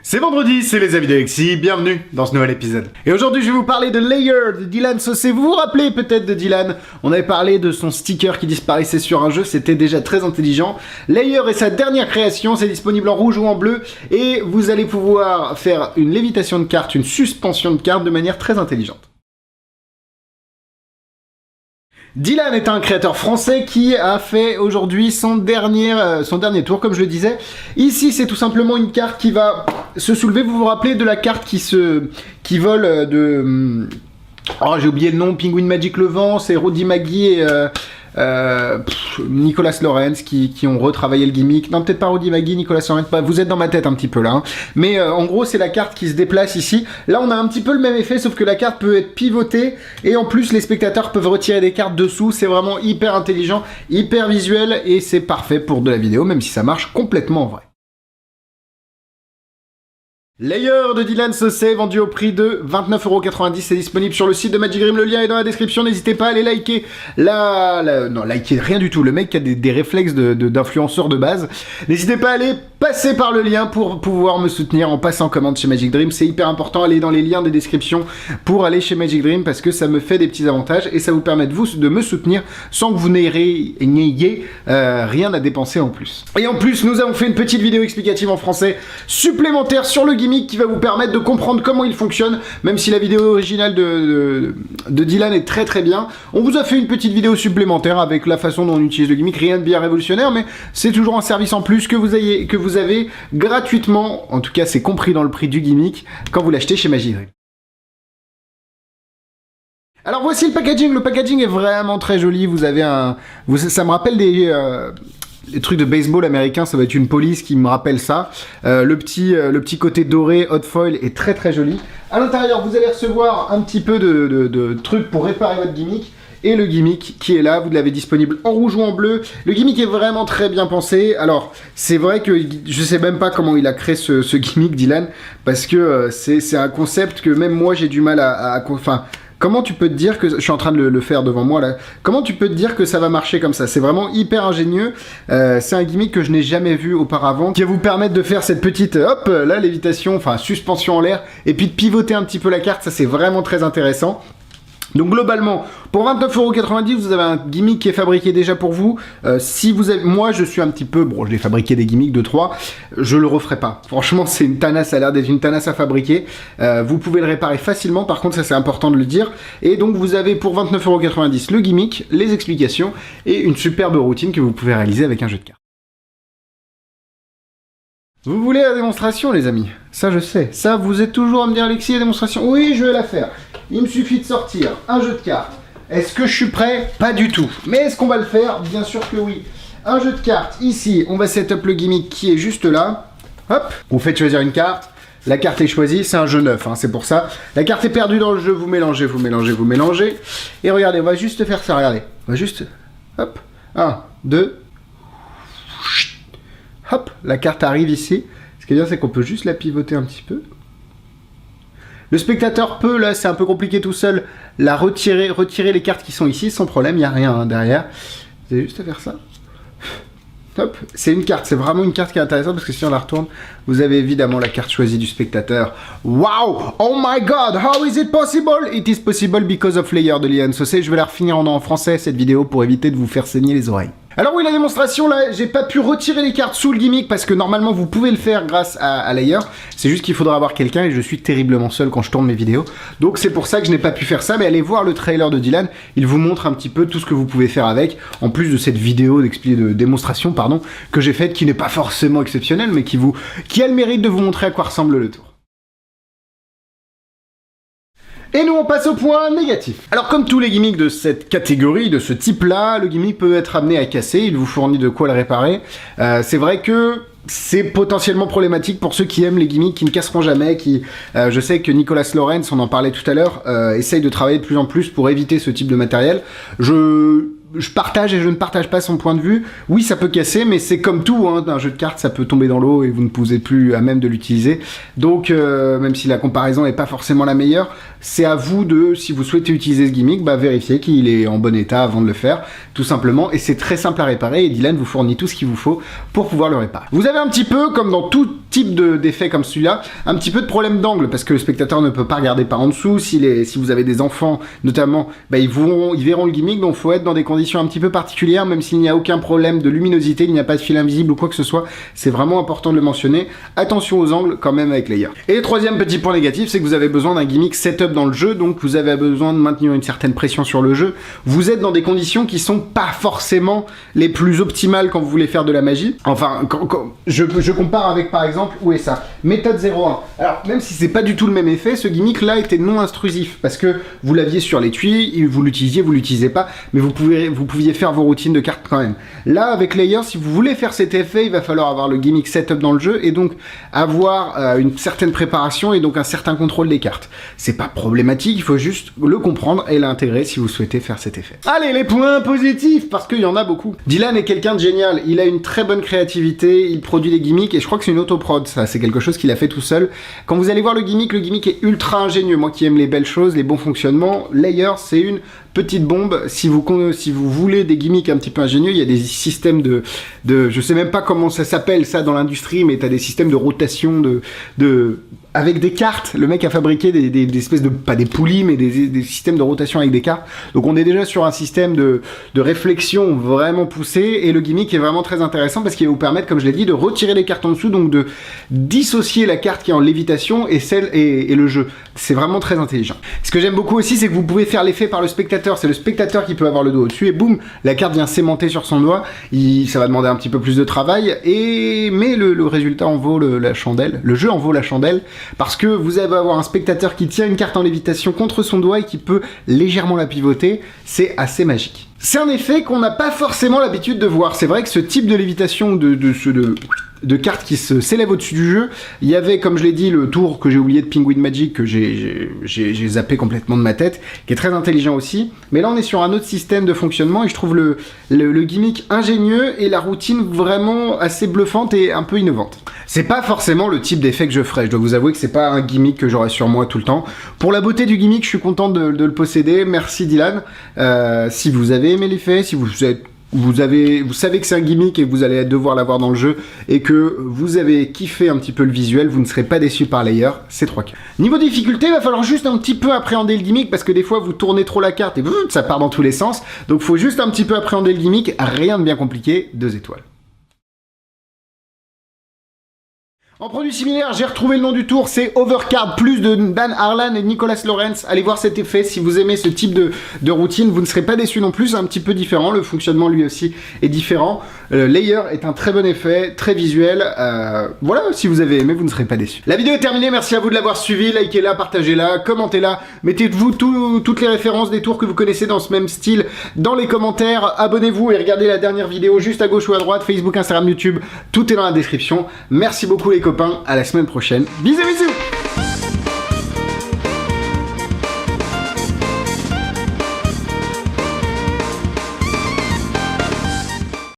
C'est vendredi, c'est les amis d'Alexis, bienvenue dans ce nouvel épisode. Et aujourd'hui je vais vous parler de Layer de Dylan Saucé. Vous vous rappelez peut-être de Dylan? On avait parlé de son sticker qui disparaissait sur un jeu, c'était déjà très intelligent. Layer est sa dernière création, c'est disponible en rouge ou en bleu. Et vous allez pouvoir faire une lévitation de cartes, une suspension de cartes de manière très intelligente. Dylan est un créateur français qui a fait aujourd'hui son dernier tour, comme je le disais. Ici, c'est tout simplement une carte qui va se soulever. Vous vous rappelez de la carte qui vole de... Oh, j'ai oublié le nom, Penguin Magic Levent, c'est Roddy Maggie et... Nicolas Lorenz qui ont retravaillé le gimmick. Non, peut-être pas Roddy Maggie, Nicolas Lorenz, vous êtes dans ma tête un petit peu là. Hein. Mais en gros, c'est la carte qui se déplace ici. Là, on a un petit peu le même effet, sauf que la carte peut être pivotée. Et en plus, les spectateurs peuvent retirer des cartes dessous. C'est vraiment hyper intelligent, hyper visuel. Et c'est parfait pour de la vidéo, même si ça marche complètement en vrai. Layer de Dylan Saucé, vendu au prix de 29,90 €, c'est disponible sur le site de Magic Dream, le lien est dans la description, n'hésitez pas à aller liker non, liker rien du tout, le mec qui a des réflexes d'influenceur de base, n'hésitez pas à aller passer par le lien pour pouvoir me soutenir en passant commande chez Magic Dream, c'est hyper important, allez dans les liens des descriptions pour aller chez Magic Dream parce que ça me fait des petits avantages et ça vous permet de me soutenir sans que vous n'ayez rien à dépenser en plus. Et en plus, nous avons fait une petite vidéo explicative en français supplémentaire sur le gimmick qui va vous permettre de comprendre comment il fonctionne, même si la vidéo originale de Dylan est très très bien. On vous a fait une petite vidéo supplémentaire avec la façon dont on utilise le gimmick, rien de bien révolutionnaire, mais c'est toujours un service en plus que vous avez gratuitement, en tout cas c'est compris dans le prix du gimmick, quand vous l'achetez chez Magic Dream. Alors voici le packaging est vraiment très joli, vous avez ça me rappelle les trucs de baseball américain, ça va être une police qui me rappelle ça. Le petit côté doré, hot foil est très très joli. À l'intérieur, vous allez recevoir un petit peu de trucs pour réparer votre gimmick. Et le gimmick qui est là, vous l'avez disponible en rouge ou en bleu. Le gimmick est vraiment très bien pensé. Alors, c'est vrai que je sais même pas comment il a créé ce gimmick, Dylan, parce que c'est un concept que même moi j'ai du mal enfin, comment tu peux te dire que... Je suis en train de le faire devant moi là. Comment tu peux te dire que ça va marcher comme ça? C'est vraiment hyper ingénieux. C'est un gimmick que je n'ai jamais vu auparavant, qui va vous permettre de faire cette petite, hop, là, lévitation, enfin suspension en l'air, et puis de pivoter un petit peu la carte. Ça, c'est vraiment très intéressant. Donc globalement, pour 29,90 €, vous avez un gimmick qui est fabriqué déjà pour vous. Si vous avez, moi je suis un petit peu, bon, j'ai fabriqué des gimmicks de 3, je le referai pas. Franchement, c'est une tanasse, ça a l'air d'être une tanasse à fabriquer. Vous pouvez le réparer facilement, par contre ça c'est important de le dire. Et donc vous avez pour 29,90 € le gimmick, les explications et une superbe routine que vous pouvez réaliser avec un jeu de cartes. Vous voulez la démonstration, les amis? Ça, je sais. Ça, vous êtes toujours à me dire, Alexis, la démonstration? Oui, je vais la faire. Il me suffit de sortir un jeu de cartes. Est-ce que je suis prêt? Pas du tout. Mais est-ce qu'on va le faire? Bien sûr que oui. Un jeu de cartes. Ici, on va setup le gimmick qui est juste là. Hop. Vous faites choisir une carte. La carte est choisie. C'est un jeu neuf, hein, c'est pour ça. La carte est perdue dans le jeu. Vous mélangez, vous mélangez, vous mélangez. Et regardez, on va juste faire ça. Regardez. On va juste... Hop. 1, 2... Hop, la carte arrive ici. Ce qui est bien, c'est qu'on peut juste la pivoter un petit peu. Le spectateur peut, là, c'est un peu compliqué tout seul, la retirer les cartes qui sont ici, sans problème, il n'y a rien derrière. Vous avez juste à faire ça. Hop, c'est une carte, c'est vraiment une carte qui est intéressante parce que si on la retourne, vous avez évidemment la carte choisie du spectateur. Wow! Oh my god! How is it possible? It is possible because of Layer de Dylan Saucé. Je vais la refinir en français cette vidéo pour éviter de vous faire saigner les oreilles. Alors oui, la démonstration, là, j'ai pas pu retirer les cartes sous le gimmick parce que normalement vous pouvez le faire grâce à Layer. C'est juste qu'il faudra avoir quelqu'un et je suis terriblement seul quand je tourne mes vidéos. Donc c'est pour ça que je n'ai pas pu faire ça, mais allez voir le trailer de Dylan. Il vous montre un petit peu tout ce que vous pouvez faire avec, en plus de cette vidéo de démonstration, pardon, que j'ai faite, qui n'est pas forcément exceptionnelle, mais qui a le mérite de vous montrer à quoi ressemble le tour. Et nous on passe au point négatif. Alors comme tous les gimmicks de cette catégorie, de ce type-là, le gimmick peut être amené à casser, il vous fournit de quoi le réparer. C'est vrai que c'est potentiellement problématique pour ceux qui aiment les gimmicks qui ne casseront jamais, je sais que Nicolas Lorenz, on en parlait tout à l'heure, essaye de travailler de plus en plus pour éviter ce type de matériel. Je partage et je ne partage pas son point de vue. Oui, ça peut casser, mais c'est comme tout, hein, un jeu de cartes, ça peut tomber dans l'eau et vous ne êtes plus à même de l'utiliser. Donc, même si la comparaison n'est pas forcément la meilleure, c'est à vous de, si vous souhaitez utiliser ce gimmick, vérifier qu'il est en bon état avant de le faire, tout simplement. Et c'est très simple à réparer et Dylan vous fournit tout ce qu'il vous faut pour pouvoir le réparer. Vous avez un petit peu, comme dans tout type type d'effet comme celui-là, un petit peu de problème d'angle, parce que le spectateur ne peut pas regarder par en dessous. Si vous avez des enfants, notamment, bah, ils verront le gimmick, donc il faut être dans des conditions un petit peu particulières, même s'il n'y a aucun problème de luminosité, il n'y a pas de fil invisible ou quoi que ce soit, c'est vraiment important de le mentionner. Attention aux angles quand même avec Layer. Et le troisième petit point négatif, c'est que vous avez besoin d'un gimmick setup dans le jeu, donc vous avez besoin de maintenir une certaine pression sur le jeu. Vous êtes dans des conditions qui sont pas forcément les plus optimales quand vous voulez faire de la magie. Enfin, je compare avec par exemple, où est ça? Méthode 01. Alors, même si c'est pas du tout le même effet, ce gimmick là était non intrusif, parce que vous l'aviez sur l'étui, vous l'utilisiez pas, mais vous pouviez faire vos routines de cartes quand même. Là, avec Layer, si vous voulez faire cet effet, il va falloir avoir le gimmick setup dans le jeu, et donc avoir une certaine préparation, et donc un certain contrôle des cartes. C'est pas problématique, il faut juste le comprendre et l'intégrer si vous souhaitez faire cet effet. Allez, les points positifs, parce qu'il y en a beaucoup. Dylan est quelqu'un de génial, il a une très bonne créativité, il produit des gimmicks, et je crois que c'est une autoprod, ça, c'est quelque chose qu'il a fait tout seul. Quand vous allez voir le gimmick est ultra ingénieux. Moi qui aime les belles choses, les bons fonctionnements, Layer, c'est une petite bombe. Si vous voulez des gimmicks un petit peu ingénieux, il y a des systèmes je sais même pas comment ça s'appelle ça dans l'industrie, mais t'as des systèmes de rotation avec des cartes. Le mec a fabriqué des espèces de, pas des poulies, mais des systèmes de rotation avec des cartes. Donc on est déjà sur un système de réflexion vraiment poussé, et le gimmick est vraiment très intéressant parce qu'il va vous permettre, comme je l'ai dit, de retirer les cartes en dessous, donc de dissocier la carte qui est en lévitation et le jeu. C'est vraiment très intelligent. Ce que j'aime beaucoup aussi, c'est que vous pouvez faire l'effet par le spectateur. C'est le spectateur qui peut avoir le doigt au-dessus, et boum, la carte vient s'aimanter sur son doigt. Ça va demander un petit peu plus de travail, mais le résultat en vaut la chandelle. Le jeu en vaut la chandelle, parce que vous allez avoir un spectateur qui tient une carte en lévitation contre son doigt et qui peut légèrement la pivoter. C'est assez magique. C'est un effet qu'on n'a pas forcément l'habitude de voir. C'est vrai que ce type de lévitation, de cartes qui s'élèvent au-dessus du jeu, il y avait, comme je l'ai dit, le tour que j'ai oublié de Penguin Magic, que j'ai zappé complètement de ma tête, qui est très intelligent aussi. Mais là, on est sur un autre système de fonctionnement, et je trouve le gimmick ingénieux et la routine vraiment assez bluffante et un peu innovante. C'est pas forcément le type d'effet que je ferais, je dois vous avouer que c'est pas un gimmick que j'aurais sur moi tout le temps. Pour la beauté du gimmick, je suis content de le posséder, merci Dylan. Si vous avez aimé l'effet, si vous savez que c'est un gimmick et que vous allez devoir l'avoir dans le jeu, et que vous avez kiffé un petit peu le visuel, vous ne serez pas déçu par Layer, c'est 3 cas. Niveau difficulté, il va falloir juste un petit peu appréhender le gimmick, parce que des fois vous tournez trop la carte et ça part dans tous les sens, donc faut juste un petit peu appréhender le gimmick, rien de bien compliqué, 2 étoiles. En produit similaire, j'ai retrouvé le nom du tour, c'est Overcard Plus de Dan Harlan et Nicolas Lawrence. Allez voir cet effet, si vous aimez ce type de routine, vous ne serez pas déçus non plus, c'est un petit peu différent, le fonctionnement lui aussi est différent. Layer est un très bon effet, très visuel, voilà, si vous avez aimé, vous ne serez pas déçus. La vidéo est terminée, merci à vous de l'avoir suivi, likez-la, partagez-la, commentez-la, mettez-vous toutes les références des tours que vous connaissez dans ce même style dans les commentaires, abonnez-vous et regardez la dernière vidéo juste à gauche ou à droite, Facebook, Instagram, YouTube, tout est dans la description. Merci beaucoup les copains, à la semaine prochaine. Bisous bisous.